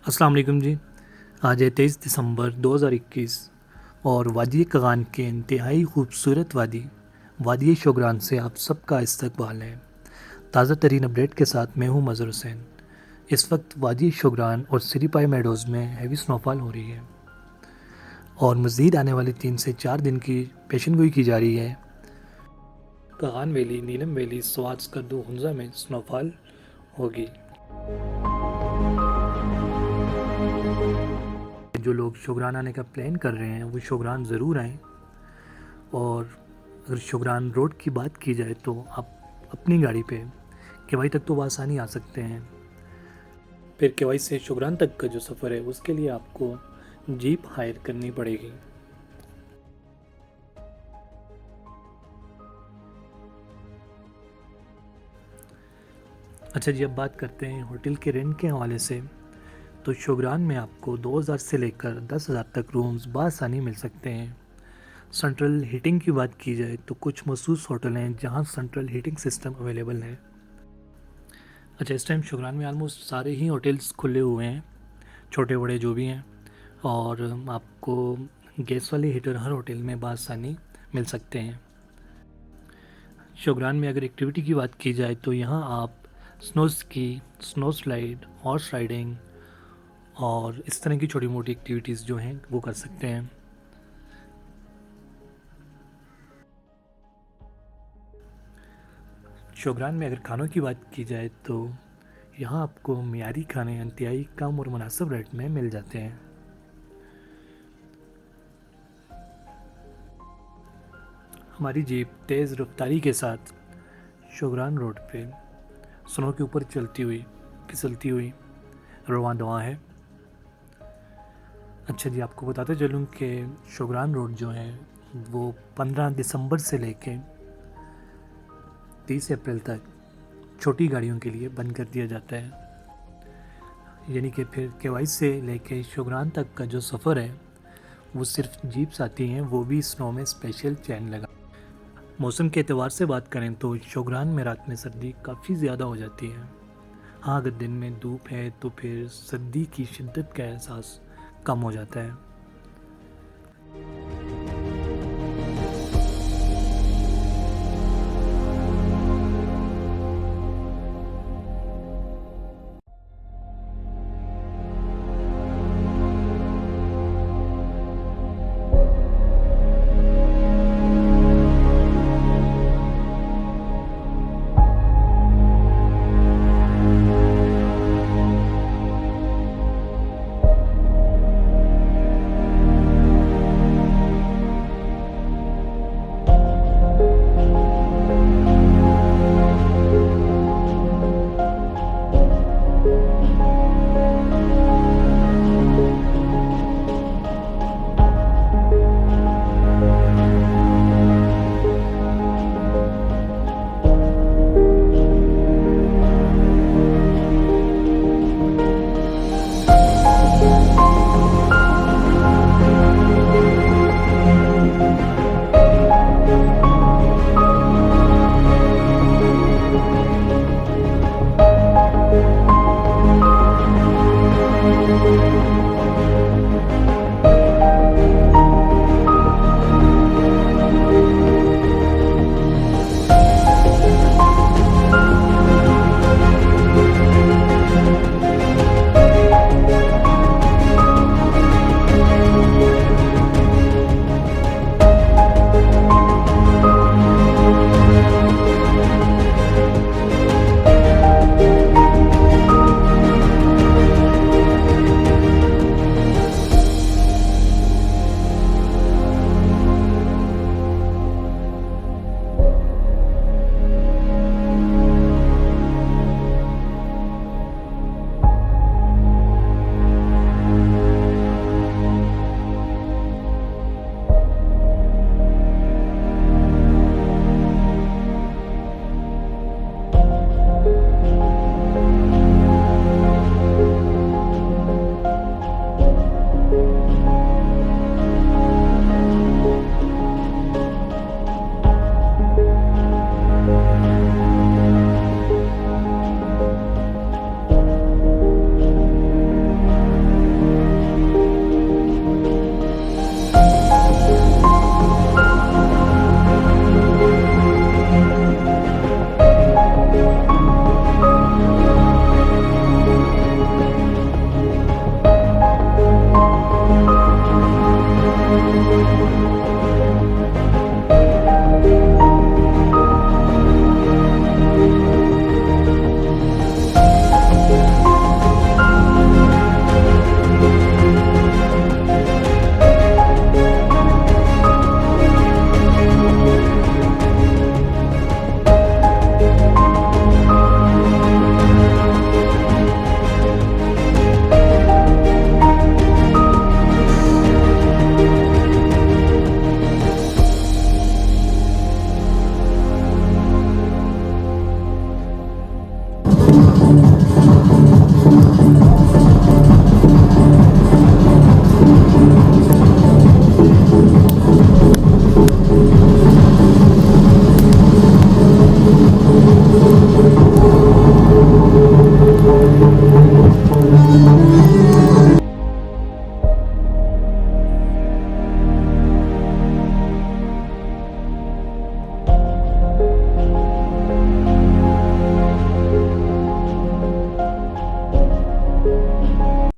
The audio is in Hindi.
अस्सलाम वालेकुम जी। आज है 23 दिसंबर 2021 और वादी कगान के इंतहाई खूबसूरत वादी वादी शोगरान से आप सबका इस्तकबाल है। ताज़ा तरीन अपडेट के साथ मैं हूँ मज़हर हुसैन। इस वक्त वादी शोगरान और सिरीपाई मेडोज़ में हैवी स्नोफॉल हो रही है और मज़ीद आने वाले 3 से 4 दिन की पेशनगोई की जा रही है। कगान वैली, नीलम वैली, स्वात, स्कर्दू, हुंजा में स्नोफॉल होगी। जो लोग शोगरान आने का प्लान कर रहे हैं वो शोगरान ज़रूर आएँ। और अगर शोगरान रोड की बात की जाए तो आप अपनी गाड़ी पे केवाई तक तो बआसानी आ सकते हैं। फिर केवाई से शोगरान तक का जो सफ़र है उसके लिए आपको जीप हायर करनी पड़ेगी। अच्छा जी, अब बात करते हैं होटल के रेंट के हवाले से। तो शोगरान में आपको 2000 से लेकर 10,000 तक रूम्स बआसानी मिल सकते हैं। सेंट्रल हीटिंग की बात की जाए तो कुछ मखसूस होटल हैं जहां सेंट्रल हीटिंग सिस्टम अवेलेबल है। अच्छा, इस टाइम शोगरान में आलमोस्ट सारे ही होटल्स खुले हुए हैं, छोटे बड़े जो भी हैं, और आपको गैस वाले हीटर हर होटल में बआसानी मिल सकते हैं। शोगरान में अगर एक्टिविटी की बात की जाए तो यहाँ आप snow ski, snow slide, horse riding और इस तरह की छोटी मोटी एक्टिविटीज़ जो हैं वो कर सकते हैं। शोगरान में अगर खानों की बात की जाए तो यहाँ आपको मियारी खाने इंतहाई कम और मुनासिब रेट में मिल जाते हैं। हमारी जीप तेज़ रफ्तारी के साथ शोगरान रोड पे स्नो के ऊपर चलती हुई, फिसलती हुई रवां दवां है। अच्छा जी, आपको बताते चलूँ कि शोगरान रोड जो है वो 15 दिसंबर से लेके 30 अप्रैल तक छोटी गाड़ियों के लिए बंद कर दिया जाता है। यानी कि फिर केवाई से लेके शोगरान तक का जो सफ़र है वो सिर्फ जीप्स आती हैं, वो भी स्नो में स्पेशल चैन लगा। मौसम के एतबार से बात करें तो शोगरान में रात में सर्दी काफ़ी ज़्यादा हो जाती है। हाँ, अगर दिन में धूप है तो फिर सर्दी की शिद्दत का एहसास कम हो जाता है। है।